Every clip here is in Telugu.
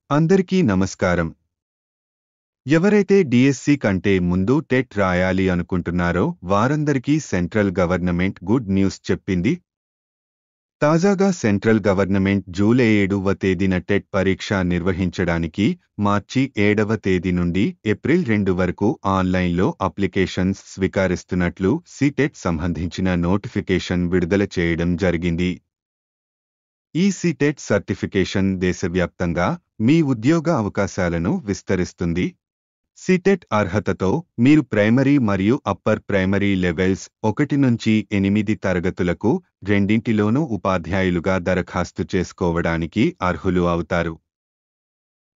అందరికీ నమస్కారం. ఎవరైతే డిఎస్సి కంటే ముందు టెట్ రాయాలి అనుకుంటున్నారో వారందరికీ సెంట్రల్ గవర్నమెంట్ గుడ్ న్యూస్ చెప్పింది. తాజాగా సెంట్రల్ గవర్నమెంట్ జూలై 7వ తేదీన టెట్ పరీక్ష నిర్వహించడానికి మార్చి 7వ తేదీ నుండి ఏప్రిల్ 2 వరకు ఆన్లైన్లో అప్లికేషన్స్ స్వీకరిస్తున్నట్లు సిటెట్ సంబంధించిన నోటిఫికేషన్ విడుదల చేయడం జరిగింది. ఈ సిటెట్ సర్టిఫికేషన్ దేశవ్యాప్తంగా మీ ఉద్యోగ అవకాశాలను విస్తరిస్తుంది. సిటెట్ అర్హతతో మీరు ప్రైమరీ మరియు అప్పర్ ప్రైమరీ లెవెల్స్ 1 నుంచి 8 తరగతులకు రెండింటిలోనూ ఉపాధ్యాయులుగా దరఖాస్తు చేసుకోవడానికి అర్హులు అవుతారు.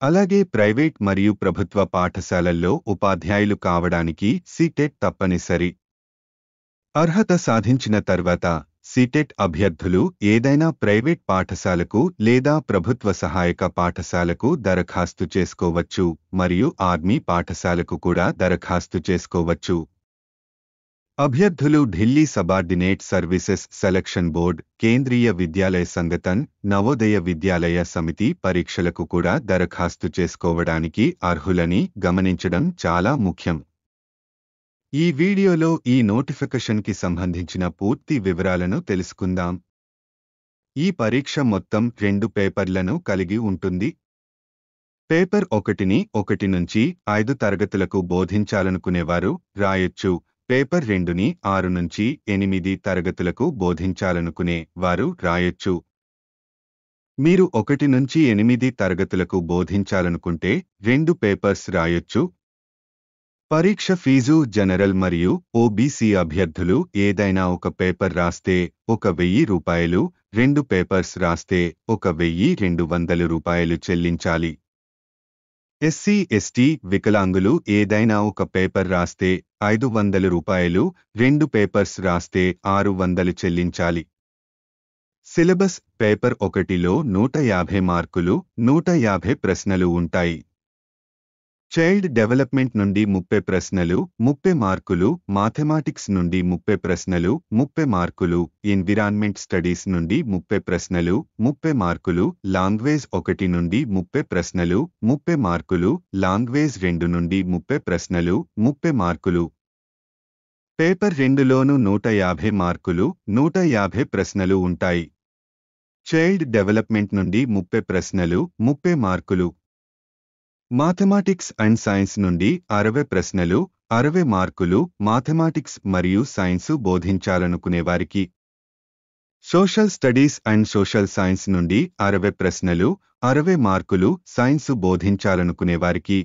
అలాగే ప్రైవేట్ మరియు ప్రభుత్వ పాఠశాలల్లో ఉపాధ్యాయులు కావడానికి సిటెట్ తప్పనిసరి. అర్హత సాధించిన తర్వాత సిటెట్ అభ్యర్థులు ఏదైనా ప్రైవేట్ పాఠశాలకు లేదా ప్రభుత్వ సహాయక పాఠశాలకు దరఖాస్తు చేసుకోవచ్చు మరియు ఆర్మీ పాఠశాలకు కూడా దరఖాస్తు చేసుకోవచ్చు. అభ్యర్థులు Delhi subordinate services selection board, Kendriya Vidyalaya Sangathan, Navodaya విద్యాలయ సమితి పరీక్షలకు కూడా దరఖాస్తు చేసుకోవడానికి అర్హులని గమనించడం చాలా ముఖ్యం. ఈ వీడియోలో ఈ నోటిఫికేషన్కి సంబంధించిన పూర్తి వివరాలను తెలుసుకుందాం. ఈ పరీక్ష మొత్తం 2 పేపర్లను కలిగి ఉంటుంది. పేపర్ 1ని 1 నుంచి 5 తరగతులకు బోధించాలనుకునేవారు రాయొచ్చు. పేపర్ 2ని 6 నుంచి 8 తరగతులకు బోధించాలనుకునే వారు రాయొచ్చు. మీరు 1 నుంచి 8 తరగతులకు బోధించాలనుకుంటే 2 పేపర్స్ రాయొచ్చు. పరీక్ష ఫీజు జనరల్ మరియు ఓబీసీ అభ్యర్థులు ఏదైనా ఒక పేపర్ రాస్తే 1,000 రూపాయలు, 2 పేపర్స్ రాస్తే 1,200 రూపాయలు చెల్లించాలి. ఎస్సీ ఎస్టీ వికలాంగులు ఏదైనా ఒక పేపర్ రాస్తే 500 రూపాయలు, 2 పేపర్స్ రాస్తే 600 చెల్లించాలి. సిలబస్ పేపర్ 1లో 150 మార్కులు, 150 ప్రశ్నలు ఉంటాయి. చైల్డ్ డెవలప్మెంట్ నుండి 30 ప్రశ్నలు, 30 మార్కులు, మాథెమాటిక్స్ నుండి 30 ప్రశ్నలు, 30 మార్కులు, ఎన్విరాన్మెంట్ స్టడీస్ నుండి 30 ప్రశ్నలు, 30 మార్కులు, లాంగ్వేజ్ 1 నుండి 30 ప్రశ్నలు, 30 మార్కులు, లాంగ్వేజ్ 2 నుండి 30 ప్రశ్నలు, 30 మార్కులు. పేపర్ 2లోనూ 150 మార్కులు, 150 ప్రశ్నలు ఉంటాయి. చైల్డ్ డెవలప్మెంట్ నుండి 30 ప్రశ్నలు, 30 మార్కులు. మాథెమాటిక్స్ అండ్ సైన్స్ నుండి 60 ప్రశ్నలు, 60 మార్కులు, మాథెమాటిక్స్ మరియు సైన్సు బోధించాలనుకునేవారికి. Social studies and social science నుండి 60 ప్రశ్నలు, 60 మార్కులు, సైన్సు బోధించాలనుకునేవారికి.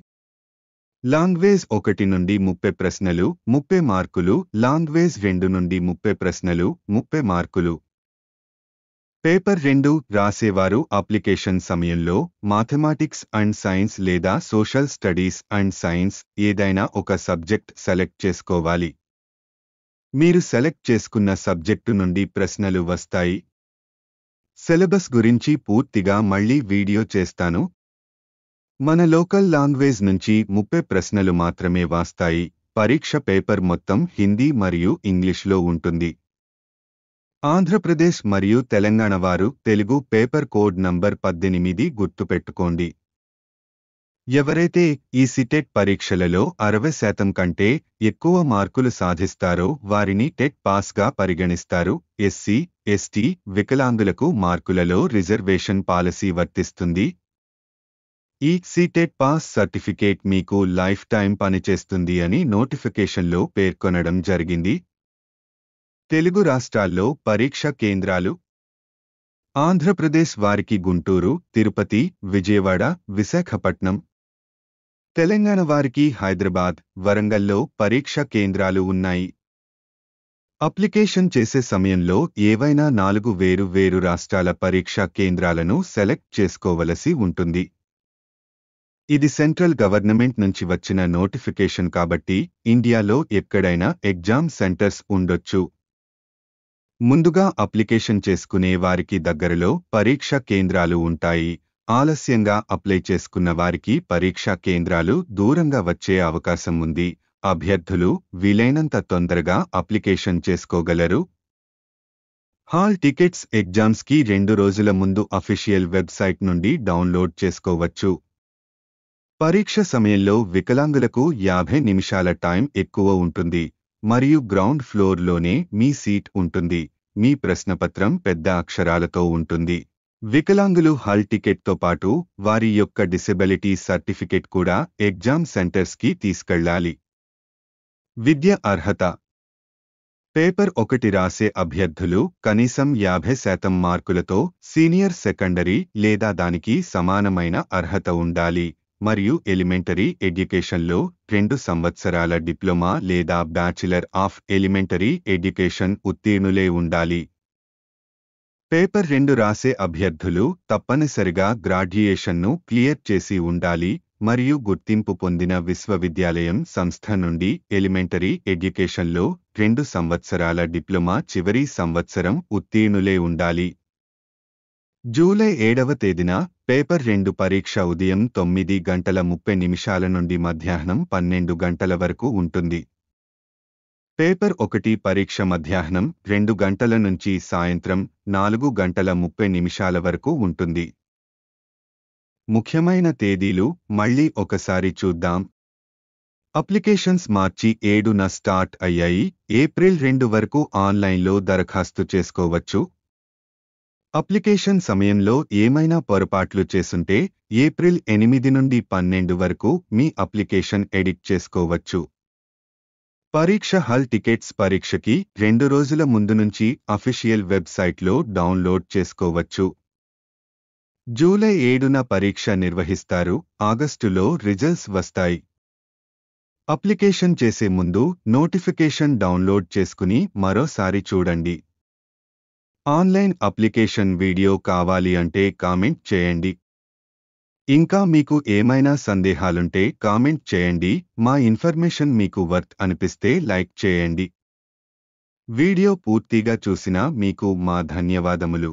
లాంగ్వేజ్ 1 నుండి 30 ప్రశ్నలు, 30 మార్కులు, లాంగ్వేజ్ 2 నుండి 30 ప్రశ్నలు, 30 మార్కులు. పేపర్ 2 రాసేవారు అప్లికేషన్ సమయంలో మాథెమాటిక్స్ అండ్ సైన్స్ లేదా సోషల్ స్టడీస్ అండ్ సైన్స్ ఏదైనా ఒక సబ్జెక్ట్ సెలెక్ట్ చేసుకోవాలి. మీరు సెలెక్ట్ చేసుకున్న సబ్జెక్టు నుండి ప్రశ్నలు వస్తాయి. సిలబస్ గురించి పూర్తిగా మళ్ళీ వీడియో చేస్తాను. మన లోకల్ లాంగ్వేజ్ నుంచి 30 ప్రశ్నలు మాత్రమే వస్తాయి. పరీక్ష పేపర్ మొత్తం హిందీ మరియు ఇంగ్లీష్లో ఉంటుంది. ఆంధ్రప్రదేశ్ మరియు తెలంగాణ వారు తెలుగు పేపర్ కోడ్ నంబర్ 18 గుర్తుపెట్టుకోండి. ఎవరైతే ఈ సిటెట్ పరీక్షలలో 60% కంటే ఎక్కువ మార్కులు సాధిస్తారో వారిని టెట్ పాస్గా పరిగణిస్తారు. ఎస్సీ, ఎస్టీ, వికలాంగులకు మార్కులలో రిజర్వేషన్ పాలసీ వర్తిస్తుంది. ఈ సిటెట్ పాస్ సర్టిఫికేట్ మీకు లైఫ్ టైం పనిచేస్తుంది అని నోటిఫికేషన్లో పేర్కొనడం జరిగింది. తెలుగు రాష్ట్రాల్లో పరీక్ష కేంద్రాలు: ఆంధ్రప్రదేశ్ వారికి గుంటూరు, తిరుపతి, విజయవాడ, విశాఖపట్నం. తెలంగాణ వారికి హైదరాబాద్, వరంగల్లో పరీక్ష కేంద్రాలు ఉన్నాయి. అప్లికేషన్ చేసే సమయంలో ఏవైనా 4 వేరు రాష్ట్రాల పరీక్షా కేంద్రాలను సెలెక్ట్ చేసుకోవలసి ఉంటుంది. ఇది సెంట్రల్ గవర్నమెంట్ నుంచి వచ్చిన నోటిఫికేషన్ కాబట్టి ఇండియాలో ఎక్కడైనా ఎగ్జామ్ సెంటర్స్ ఉండొచ్చు. ముందుగా అప్లికేషన్ చేసుకునే వారికి దగ్గరలో పరీక్షా కేంద్రాలు ఉంటాయి. ఆలస్యంగా అప్లై చేసుకున్న వారికి పరీక్షా కేంద్రాలు దూరంగా వచ్చే అవకాశం ఉంది. అభ్యర్థులు వీలైనంత తొందరగా అప్లికేషన్ చేసుకోగలరు. హాల్ టికెట్స్ ఎగ్జామ్స్కి 2 రోజుల ముందు అఫీషియల్ వెబ్సైట్ నుండి డౌన్లోడ్ చేసుకోవచ్చు. పరీక్ష సమయంలో వికలాంగులకు 50 నిమిషాల టైం ఎక్కువ ఉంటుంది మరియు గ్రౌండ్ ఫ్లోర్లోనే మీ సీట్ ఉంటుంది. మీ ప్రశ్నపత్రం పెద్ద అక్షరాలతో ఉంటుంది. వికలాంగులు హాల్ టికెట్తో పాటు వారి యొక్క డిసెబిలిటీ సర్టిఫికెట్ కూడా ఎగ్జామ్ సెంటర్స్కి తీసుకెళ్లాలి. విద్య అర్హత. పేపర్ 1 రాసే అభ్యర్థులు కనీసం 50% మార్కులతో సీనియర్ సెకండరీ లేదా దానికి సమానమైన అర్హత ఉండాలి మరియు ఎలిమెంటరీ ఎడ్యుకేషన్లో 2 సంవత్సరాల డిప్లొమా లేదా బ్యాచిలర్ ఆఫ్ ఎలిమెంటరీ ఎడ్యుకేషన్ ఉత్తీర్ణులే ఉండాలి. పేపర్ 2 రాసే అభ్యర్థులు తప్పనిసరిగా గ్రాడ్యుయేషన్ను క్లియర్ చేసి ఉండాలి మరియు గుర్తింపు పొందిన విశ్వవిద్యాలయం సంస్థ నుండి ఎలిమెంటరీ ఎడ్యుకేషన్లో 2 సంవత్సరాల డిప్లొమా చివరి సంవత్సరం ఉత్తీర్ణులే ఉండాలి. జూలై 7వ తేదీన పేపర్ 2 పరీక్ష ఉదయం 9:30 నుండి మధ్యాహ్నం 12 గంటల వరకు ఉంటుంది. పేపర్ 1 పరీక్ష మధ్యాహ్నం 2 గంటల నుంచి సాయంత్రం 4:30 వరకు ఉంటుంది. ముఖ్యమైన తేదీలు మళ్ళీ ఒకసారి చూద్దాం. అప్లికేషన్స్ మార్చి 7న స్టార్ట్ అయ్యాయి. ఏప్రిల్ 2 వరకు ఆన్లైన్లో దరఖాస్తు చేసుకోవచ్చు. అప్లికేషన్ సమయంలో ఏమైనా పొరపాట్లు చేసుంటే ఏప్రిల్ 8 నుండి 12 వరకు మీ అప్లికేషన్ ఎడిట్ చేసుకోవచ్చు. పరీక్ష హాల్ టికెట్స్ పరీక్షకి 2 రోజుల ముందు నుంచి అఫీషియల్ వెబ్సైట్లో డౌన్లోడ్ చేసుకోవచ్చు. జూలై 7న పరీక్ష నిర్వహిస్తారు. ఆగస్టులో రిజల్ట్స్ వస్తాయి. అప్లికేషన్ చేసే ముందు నోటిఫికేషన్ డౌన్లోడ్ చేసుకుని మరోసారి చూడండి. ఆన్లైన్ అప్లికేషన్ వీడియో కావాలి అంటే కామెంట్ చేయండి. ఇంకా మీకు ఏమైనా సందేహాలుంటే కామెంట్ చేయండి. మా ఇన్ఫర్మేషన్ మీకు వర్త్ అనిపిస్తే లైక్ చేయండి. వీడియో పూర్తిగా చూసిన మీకు మా ధన్యవాదములు.